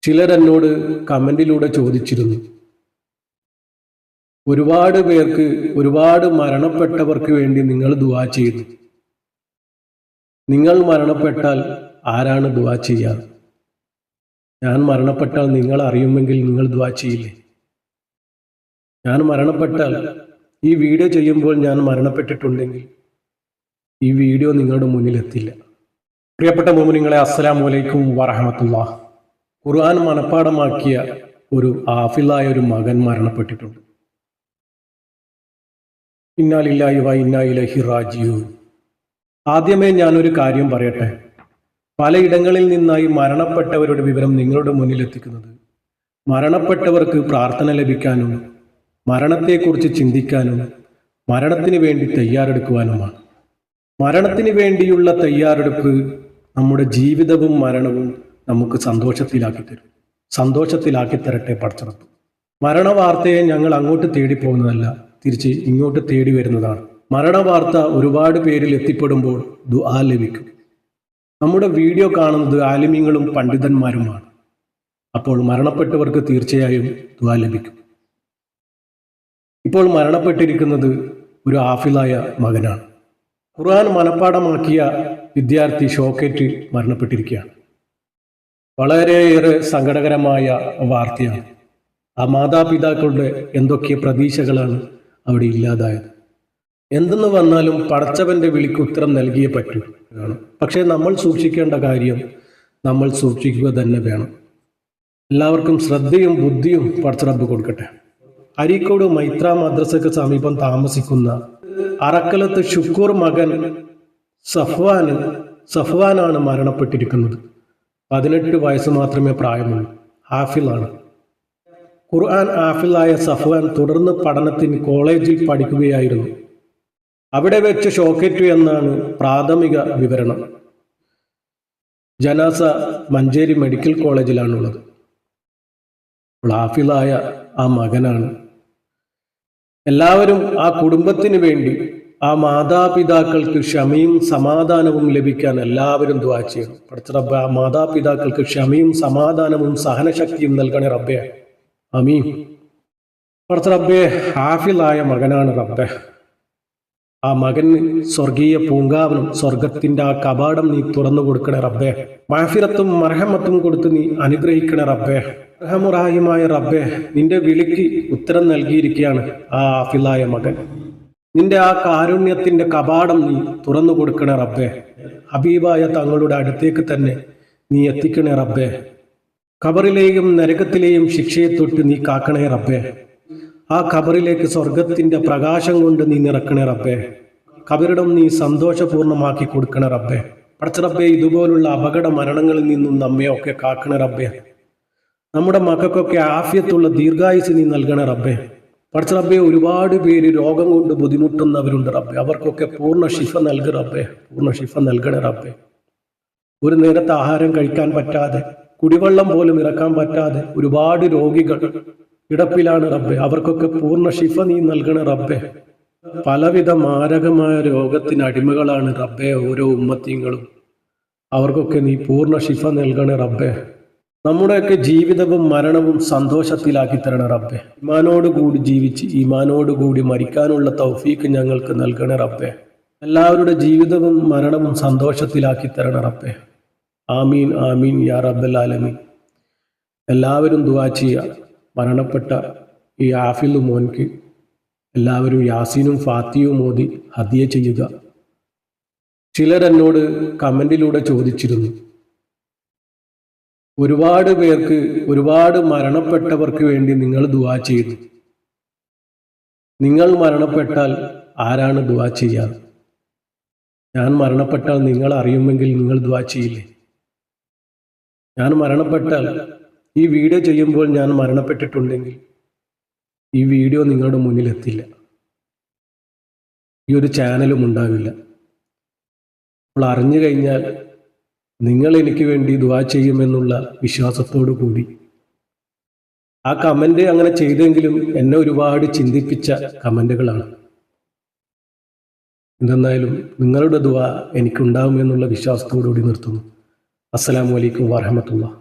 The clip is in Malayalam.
ചിലരെന്നോട് കമന്റിലൂടെ ചോദിച്ചിരുന്നു, ഒരുപാട് പേർക്ക്, ഒരുപാട് മരണപ്പെട്ടവർക്ക് വേണ്ടി നിങ്ങൾ ദുആ ചെയ്തു. നിങ്ങൾ മരണപ്പെട്ടാൽ ആരാണ് ദുആ ചെയ്യാറ്? ഞാൻ മരണപ്പെട്ടാൽ നിങ്ങൾ അറിയുമെങ്കിൽ നിങ്ങൾ ദുആ ചെയ്യില്ലേ? ഞാൻ മരണപ്പെട്ടാൽ, ഈ വീഡിയോ ചെയ്യുമ്പോൾ ഞാൻ മരണപ്പെട്ടിട്ടുണ്ടെങ്കിൽ ഈ വീഡിയോ നിങ്ങളുടെ മുന്നിൽ എത്തില്ല. പ്രിയപ്പെട്ട മുഅ്മിനീങ്ങളെ, അസ്സലാമു അലൈക്കും വറഹ്മത്തുള്ളാഹി. ഖുർആൻ മനഃപ്പാഠമാക്കിയ ഒരു ഹാഫിളായ ഒരു മകൻ മരണപ്പെട്ടിട്ടുണ്ട്. ഇന്നാ ലില്ലാഹി വ ഇന്നാ ഇലൈഹി റാജിഊൻ. ആദ്യമേ ഞാനൊരു കാര്യം പറയട്ടെ. പലയിടങ്ങളിൽ നിന്നായി മരണപ്പെട്ടവരുടെ വിവരം നിങ്ങളുടെ മുന്നിൽ എത്തിക്കുന്നത് മരണപ്പെട്ടവർക്ക് പ്രാർത്ഥന ലഭിക്കാനും മരണത്തെക്കുറിച്ച് ചിന്തിക്കാനും മരണത്തിന് വേണ്ടി തയ്യാറെടുക്കുവാനുമാണ്. മരണത്തിന് വേണ്ടിയുള്ള തയ്യാറെടുപ്പ് നമ്മുടെ ജീവിതവും മരണവും നമുക്ക് സന്തോഷത്തിലാക്കി തരട്ടെ പടച്ചറപ്പ്. മരണവാർത്തയെ ഞങ്ങൾ അങ്ങോട്ട് തേടി പോകുന്നതല്ല, തിരിച്ച് ഇങ്ങോട്ട് തേടി വരുന്നതാണ്. മരണവാർത്ത ഒരുപാട് പേരിൽ എത്തിപ്പെടുമ്പോൾ ദുആ ലഭിക്കും. നമ്മുടെ വീഡിയോ കാണുന്നത് ആലിമീങ്ങളും പണ്ഡിതന്മാരുമാണ്. അപ്പോൾ മരണപ്പെട്ടവർക്ക് തീർച്ചയായും ദുആ ലഭിക്കും. ഇപ്പോൾ മരണപ്പെട്ടിരിക്കുന്നത് ഒരു ഹാഫിളായ മകനാണ്. ഖുർആൻ മനഃപ്പാഠമാക്കിയ വിദ്യാർത്ഥി ഷോക്കേറ്റ് മരണപ്പെട്ടിരിക്കുകയാണ്. വളരെയേറെ സങ്കടകരമായ വാർത്തയാണ്. ആ മാതാപിതാക്കളുടെ എന്തൊക്കെ പ്രതീക്ഷകളാണ് അവിടെ ഇല്ലാതായത്. എന്തെന്ന് വന്നാലും പടച്ചവന്റെ വിളിക്ക് ഉത്തരം നൽകിയേ പറ്റൂ. പക്ഷേ നമ്മൾ സൂക്ഷിക്കേണ്ട കാര്യം നമ്മൾ സൂക്ഷിക്കുക തന്നെ വേണം. എല്ലാവർക്കും ശ്രദ്ധയും ബുദ്ധിയും പടച്ചറബ്ബ് കൊടുക്കട്ടെ. അരീക്കോട് മൈത്ര മദ്രസയ്ക്ക് സമീപം താമസിക്കുന്ന അറക്കലത്ത് ഷുക്കൂർ മകൻ സഫ്വാനാണ് മരണപ്പെട്ടിരിക്കുന്നത്. 18 വയസ്സ് മാത്രമേ പ്രായമുള്ളൂ. ഹാഫിളാണ്. ഖുർആൻ ഹാഫിളായ സഫ്വാൻ തുടർന്ന് പഠനത്തിന് കോളേജിൽ പഠിക്കുകയായിരുന്നു. അവിടെ വെച്ച് ഷോക്കേറ്റു എന്നാണ് പ്രാഥമിക വിവരണം. ജനാസ മഞ്ചേരി മെഡിക്കൽ കോളേജിലാണുള്ളത്. ഹാഫിളായ ആ മകനാണ്. എല്ലാവരും ആ കുടുംബത്തിന് വേണ്ടി, ആ മാതാപിതാക്കൾക്ക് ക്ഷമയും സമാധാനവും ലഭിക്കാൻ എല്ലാവരും ദുആ ചെയ്യണം. പടച്ചറബ്ബേ, ആ മാതാപിതാക്കൾക്ക് ക്ഷമയും സമാധാനവും സഹനശക്തിയും നൽകണേ റബ്ബേ. ആമീൻ. പടച്ചറബ്ബേ, ഹാഫിളായ മകനാണ് റബ്ബേ. ആ മകന് സ്വർഗീയ പൂങ്കാവനം, സ്വർഗത്തിന്റെ ആ കവാടം നീ തുറന്നു കൊടുക്കണേ റബ്ബേ. മഗ്ഫിറത്തും മർഹമത്തും കൊടുത്ത് നീ അനുഗ്രഹിക്കണേ റബ്ബേ. റഹമുറാഹിമായ റബ്ബേ, നിന്റെ വിളിക്ക് ഉത്തരം നൽകിയിരിക്കുകയാണ് ആ ഹാഫിളായ മകൻ. നിന്റെ ആ കാരുണ്യത്തിന്റെ കവാടം നീ തുറന്നു കൊടുക്കണേ റബ്ബേ. ഹബീബായ തങ്ങളുടെ അടുത്തേക്ക് തന്നെ നീ എത്തിക്കണേ റബ്ബേ. ഖബറിലെയും നരകത്തിലെയും ശിക്ഷയെ തൊട്ട് നീ കാക്കണേ റബ്ബേ. ആ ഖബറിലേക്ക് സ്വർഗത്തിന്റെ പ്രകാശം കൊണ്ട് നീ നിറക്കണേ റബ്ബേ. ഖബറിടം നീ സന്തോഷപൂർണ്ണമാക്കി കൊടുക്കണേ റബ്ബേ. പടച്ചറബ്ബേ, ഇതുപോലുള്ള അപകട മരണങ്ങളിൽ നിന്നും നമ്മയൊക്കെ കാക്കണേ റബ്ബേ. നമ്മുടെ മക്കൾക്കൊക്കെ ആഫിയത്തുള്ള ദീർഘായുസ് നീ നൽകണേ റബ്ബേ. പടച്ചറബ്ബേ, ഒരുപാട് പേര് രോഗം കൊണ്ട് ബുദ്ധിമുട്ടുന്നവരുണ്ട് റബ്ബേ. അവർക്കൊക്കെ പൂർണ്ണ ശിഫ നൽകി റബ്ബേ. പൂർണ്ണ ശിഫ നൽകണേ റബ്ബേ. ഒരു നേരത്തെ ആഹാരം കഴിക്കാൻ പറ്റാതെ, കുടിവെള്ളം പോലും ഇറക്കാൻ പറ്റാതെ ഒരുപാട് രോഗികൾ കിടപ്പിലാണ് റബ്ബേ. അവർക്കൊക്കെ പൂർണ്ണ ശിഫ നീ നൽകണേ റബ്ബേ. പലവിധ മാരകമായ രോഗത്തിന് അടിമകളാണ് റബ്ബേ ഓരോ ഉമ്മത്തീങ്ങളും. അവർക്കൊക്കെ നീ പൂർണ്ണ ശിഫ നൽകണേ റബ്ബേ. നമ്മുടെയൊക്കെ ജീവിതവും മരണവും സന്തോഷത്തിലാക്കി തരണേ റബ്ബേ. ഈമാനോടുകൂടി ജീവിച്ച് ഈമാനോടുകൂടി മരിക്കാനുള്ള തൗഫീക്ക് ഞങ്ങൾക്ക് നൽകണേ റബ്ബേ. എല്ലാവരുടെ ജീവിതവും മരണവും സന്തോഷത്തിലാക്കി തരണേ റബ്ബേ. ആമീൻ ആമീൻ യാ റബ്ബൽ ആലമീൻ. എല്ലാവരും ദുആ ചെയ്യുക. മരണപ്പെട്ട ഈ ഹാഫിള് മോൻക്ക് എല്ലാവരും യാസീനും ഫാത്തിയും ഓതി ഹദിയ ചെയ്യുക. ചിലരെന്നോട് കമന്റിലൂടെ ചോദിച്ചിരുന്നു, ഒരുപാട് പേർക്ക്, ഒരുപാട് മരണപ്പെട്ടവർക്ക് വേണ്ടി നിങ്ങൾ ദുആ ചെയ്തു. നിങ്ങൾ മരണപ്പെട്ടാൽ ആരാണ് ദുആ ചെയ്യാറ്? ഞാൻ മരണപ്പെട്ടാൽ നിങ്ങൾ അറിയുമെങ്കിൽ നിങ്ങൾ ദുആ ചെയ്യില്ലേ? ഞാൻ മരണപ്പെട്ടാൽ, ഈ വീഡിയോ ചെയ്യുമ്പോൾ ഞാൻ മരണപ്പെട്ടിട്ടുണ്ടെങ്കിൽ ഈ വീഡിയോ നിങ്ങളുടെ മുന്നിൽ എത്തില്ല, ഈ ഒരു ചാനലും ഉണ്ടാവില്ല. അപ്പോൾ അറിഞ്ഞു കഴിഞ്ഞാൽ നിങ്ങൾ എനിക്ക് വേണ്ടി ദുആ ചെയ്യുമെന്നുള്ള വിശ്വാസത്തോടു കൂടി ആ കമന്റ് അങ്ങനെ ചെയ്തെങ്കിലും എന്നെ ഒരുപാട് ചിന്തിപ്പിച്ച കമന്റുകളാണ്. എന്തെന്നായാലും നിങ്ങളുടെ ദുആ എനിക്കുണ്ടാവുമെന്നുള്ള വിശ്വാസത്തോടുകൂടി നിർത്തുന്നു. അസ്സലാമു അലൈക്കും വറഹ്മത്തുള്ളാഹി.